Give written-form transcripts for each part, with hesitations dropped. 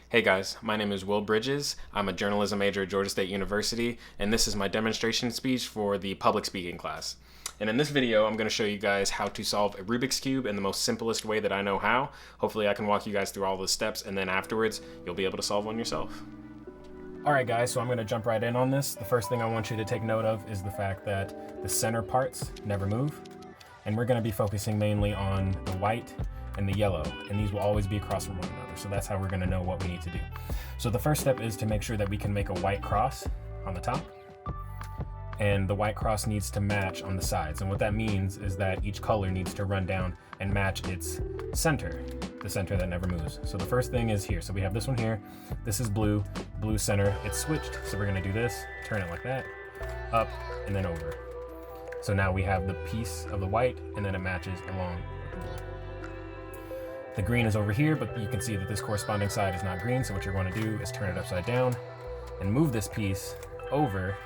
Hey guys, my name is Will Bridges. I'm a journalism major at Georgia State University, and this is my demonstration speech for the public speaking class. And in this video, I'm going to show you guys how to solve a Rubik's Cube in the most simplest way that I know how. Hopefully I can walk you guys through all the steps, and then afterwards, you'll be able to solve one yourself. Alright guys, so I'm going to jump right in on this. The first thing I want you to take note of is the fact that the center parts never move. And we're going to be focusing mainly on the white and the yellow, and these will always be across from one another. So that's how we're going to know what we need to do. So the first step is to make sure that we can make a white cross on the top, and the white cross needs to match on the sides. And what that means is that each color needs to run down and match its center, the center that never moves. So the first thing is here. So we have this one here. This is blue center. It's switched. So we're going to do this, turn it like that, up and then over. So now we have the piece of the white, and then it matches along with the blue. The green is over here, but you can see that this corresponding side is not green. So what you're going to do is turn it upside down and move this piece over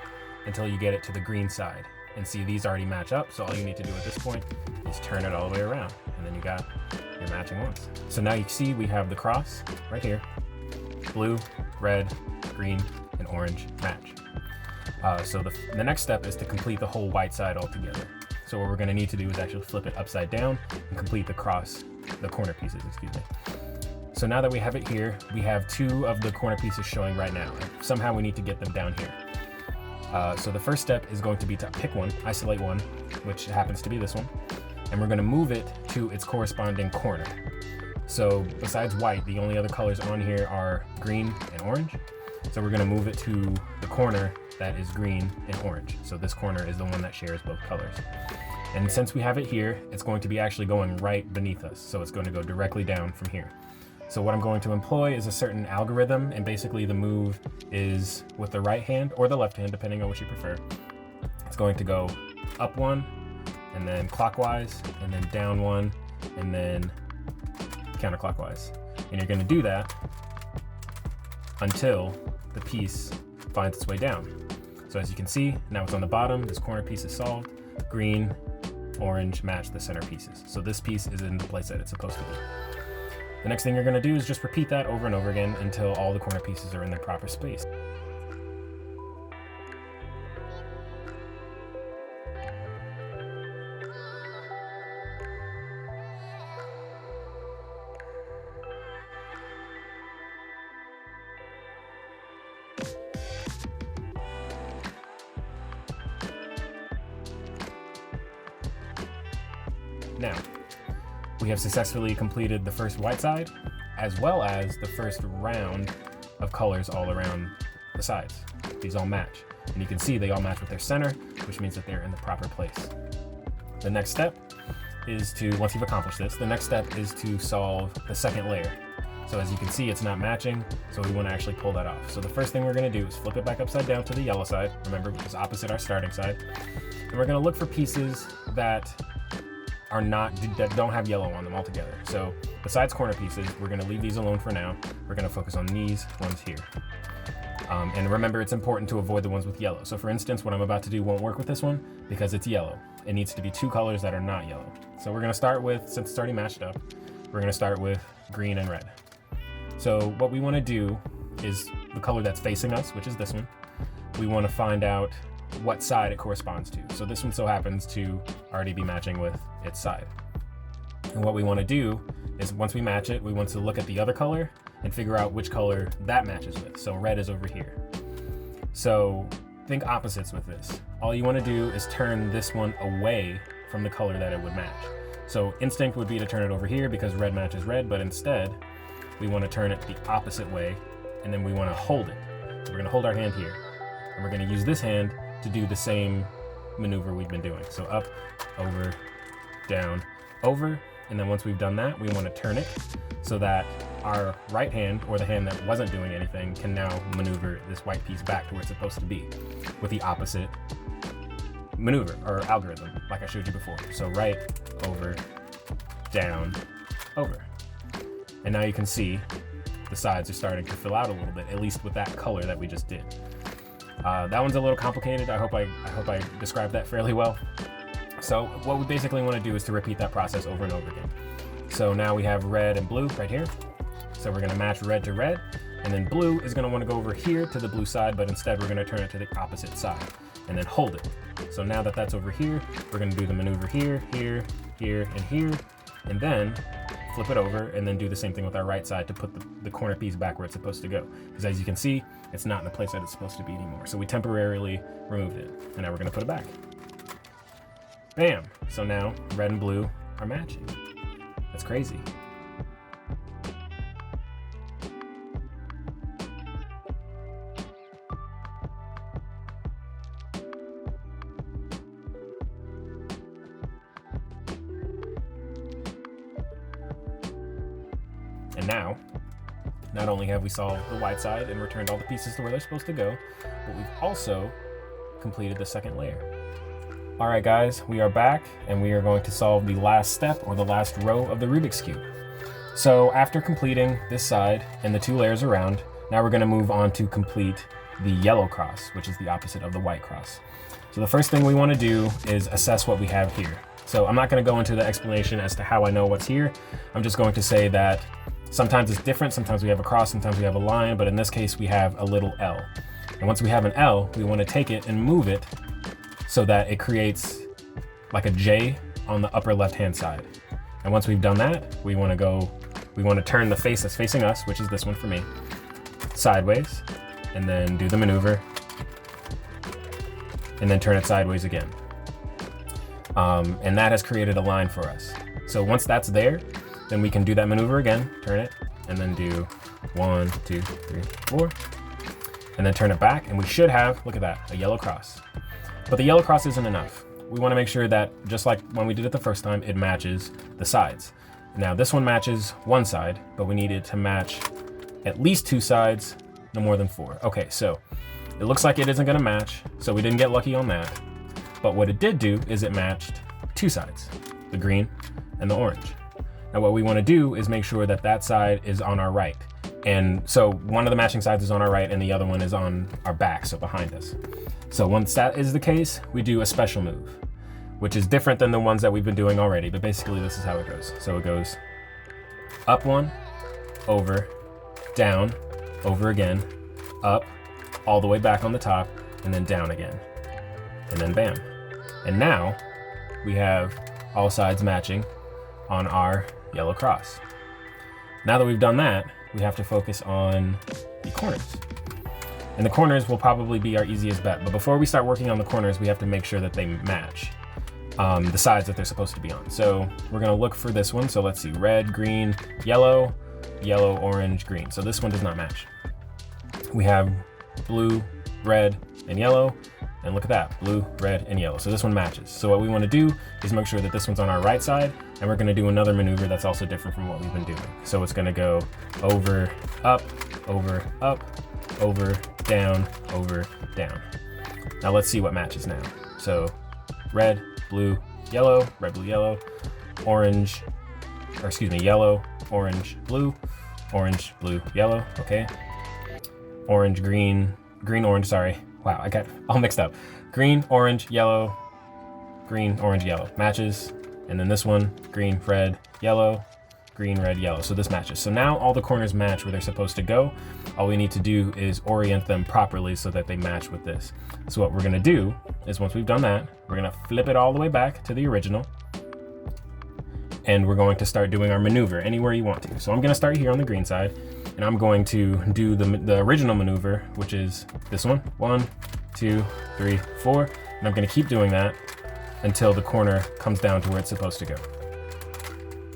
until you get it to the green side. And see, these already match up. So all you need to do at this point is turn it all the way around, and then you got your matching ones. So now you see we have the cross right here. Blue, red, green, and orange match. So the next step is to complete the whole white side altogether. So what we're going to need to do is actually flip it upside down and complete the corner pieces, excuse me. So now that we have it here, we have two of the corner pieces showing right now. Somehow we need to get them down here. So the first step is going to be to pick one, isolate one, which happens to be this one, and we're going to move it to its corresponding corner. So besides white, the only other colors on here are green and orange. So we're going to move it to the corner that is green and orange. So this corner is the one that shares both colors. And since we have it here, it's going to be actually going right beneath us. So it's going to go directly down from here. So what I'm going to employ is a certain algorithm, and basically the move is with the right hand or the left hand, depending on which you prefer. It's going to go up one, and then clockwise, and then down one, and then counterclockwise. And you're going to do that until the piece finds its way down. So as you can see, now it's on the bottom. This corner piece is solved. Green, orange match the center pieces. So this piece is in the place that it's supposed to be. The next thing you're going to do is just repeat that over and over again until all the corner pieces are in their proper space. Now, we have successfully completed the first white side, as well as the first round of colors all around the sides. These all match, and you can see they all match with their center, which means that they're in the proper place. The next step is to, once you've accomplished this, the next step is to solve the second layer. So as you can see, it's not matching, so we want to actually pull that off. So the first thing we're going to do is flip it back upside down to the yellow side, remember, which is opposite our starting side. And we're going to look for pieces that don't have yellow on them altogether. So besides corner pieces, we're going to leave these alone for now. We're going to focus on these ones here. And remember, it's important to avoid the ones with yellow. So for instance, what I'm about to do won't work with this one because it's yellow. It needs to be two colors that are not yellow. So we're going to start with, since it's already matched up, we're going to start with green and red. So what we want to do is the color that's facing us, which is this one. We want to find out what side it corresponds to. So this one so happens to already be matching with its side. And what we want to do is, once we match it, we want to look at the other color and figure out which color that matches with. So red is over here. So think opposites with this. All you want to do is turn this one away from the color that it would match. So instinct would be to turn it over here because red matches red, but instead we want to turn it the opposite way, and then we want to hold it. So we're going to hold our hand here, and we're going to use this hand to do the same maneuver we've been doing. So up, over, down, over, and then once we've done that, we want to turn it so that our right hand, or the hand that wasn't doing anything, can now maneuver this white piece back to where it's supposed to be with the opposite maneuver or algorithm, like I showed you before. So right, over, down, over. And now you can see the sides are starting to fill out a little bit, at least with that color that we just did. That one's a little complicated. I hope I described that fairly well. So what we basically want to do is to repeat that process over and over again. So now we have red and blue right here. So we're going to match red to red, And then blue is gonna wanna go over here to the blue side, but instead we're gonna turn it to the opposite side and then hold it. So now that that's over here, we're gonna do the maneuver here, here, here, and here, and then flip it over and then do the same thing with our right side to put the corner piece back where it's supposed to go. Because as you can see, it's not in the place that it's supposed to be anymore. So we temporarily removed it. And now we're gonna put it back. Bam! So now red and blue are matching. That's crazy. And now, not only have we solved the white side and returned all the pieces to where they're supposed to go, but we've also completed the second layer. All right, guys, we are back and we are going to solve the last step or the last row of the Rubik's Cube. So after completing this side and the 2 layers around, now we're gonna move on to complete the yellow cross, which is the opposite of the white cross. So the first thing we wanna do is assess what we have here. So I'm not gonna go into the explanation as to how I know what's here. I'm just going to say that sometimes it's different, sometimes we have a cross, sometimes we have a line, but in this case we have a little L. And once we have an L, we want to take it and move it so that it creates like a J on the upper left-hand side. And once we've done that, we want to turn the face that's facing us, which is this one for me, sideways, and then do the maneuver, and then turn it sideways again. And that has created a line for us. So once that's there, then we can do that maneuver again, turn it, and then do 1, 2, 3, 4, and then turn it back, and we should have, look at that, a yellow cross. But the yellow cross isn't enough. We wanna make sure that, just like when we did it the first time, it matches the sides. Now this one matches one side, but we need it to match at least 2 sides, no more than 4. Okay, so it looks like it isn't gonna match, so we didn't get lucky on that. But what it did do is it matched 2 sides, the green and the orange. Now what we want to do is make sure that that side is on our right. And so one of the matching sides is on our right and the other one is on our back, so behind us. So once that is the case, we do a special move, which is different than the ones that we've been doing already, but basically this is how it goes. So it goes up 1, over, down, over again, up, all the way back on the top, and then down again. And then bam. And now we have all sides matching on our yellow cross. Now that we've done that, we have to focus on the corners. And the corners will probably be our easiest bet. But before we start working on the corners, we have to make sure that they match the sides that they're supposed to be on. So we're gonna look for this one. So let's see, red, green, yellow, yellow, orange, green. So this one does not match. We have blue, red, and yellow. And look at that, blue, red, and yellow. So this one matches. So what we want to do is make sure that this one's on our right side, and we're going to do another maneuver that's also different from what we've been doing. So it's going to go over, up, over, down, over, down. Now let's see what matches now. So red, blue, yellow, red, blue, yellow, orange, or excuse me, yellow, orange, blue, yellow, okay. Orange, green, green, orange, sorry. Wow, I got all mixed up. Green, orange, yellow, green, orange, yellow. Matches. And then this one, green, red, yellow, green, red, yellow. So this matches. So now all the corners match where they're supposed to go. All we need to do is orient them properly so that they match with this. So what we're gonna do is once we've done that, we're gonna flip it all the way back to the original. And we're going to start doing our maneuver anywhere you want to. So I'm gonna start here on the green side, and I'm going to do the original maneuver, which is this one. 1, 2, 3, 4. And I'm gonna keep doing that until the corner comes down to where it's supposed to go.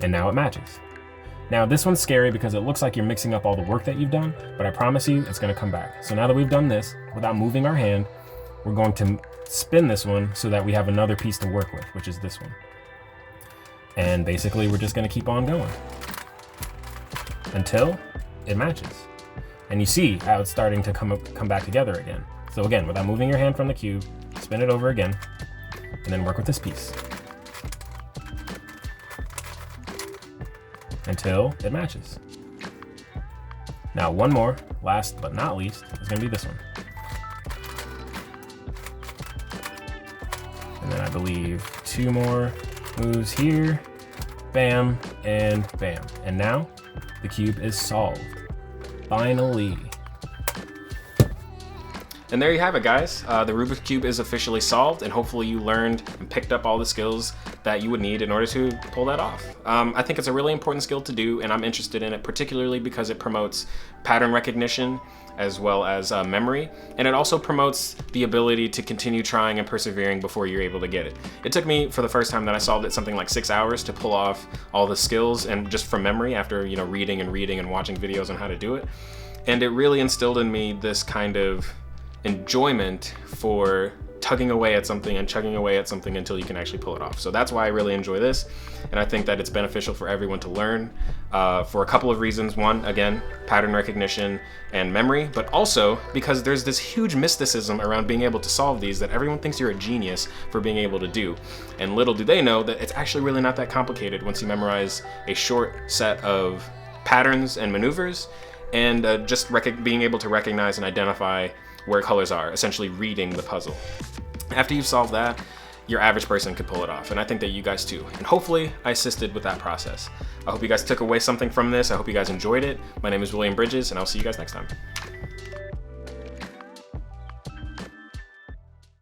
And now it matches. Now this one's scary because it looks like you're mixing up all the work that you've done, but I promise you it's gonna come back. So now that we've done this, without moving our hand, we're going to spin this one so that we have another piece to work with, which is this one. And basically we're just gonna keep on going until it matches. And you see how it's starting to come back together again. So again, without moving your hand from the cube, spin it over again, and then work with this piece until it matches. Now one more, last but not least, is gonna be this one. And then I believe 2 more moves here, bam, and bam. And now the cube is solved. Finally. And there you have it, guys. The Rubik's Cube is officially solved, and hopefully you learned and picked up all the skills that you would need in order to pull that off. I think it's a really important skill to do, and I'm interested in it particularly because it promotes pattern recognition as well as memory, and it also promotes the ability to continue trying and persevering before you're able to get it. It took me, for the first time that I solved it, something like 6 hours to pull off all the skills, and just from memory after reading and watching videos on how to do it. And it really instilled in me this kind of enjoyment for tugging away at something and chugging away at something until you can actually pull it off. So that's why I really enjoy this, and I think that it's beneficial for everyone to learn for a couple of reasons. One, again, pattern recognition and memory, but also because there's this huge mysticism around being able to solve these that everyone thinks you're a genius for being able to do. And little do they know that it's actually really not that complicated once you memorize a short set of patterns and maneuvers, and just being able to recognize and identify where colors are, essentially reading the puzzle. After you've solved that, your average person could pull it off, and I think that you guys too. And hopefully I assisted with that process. I hope you guys took away something from this. I hope you guys enjoyed it. My name is William Bridges, and I'll see you guys next time.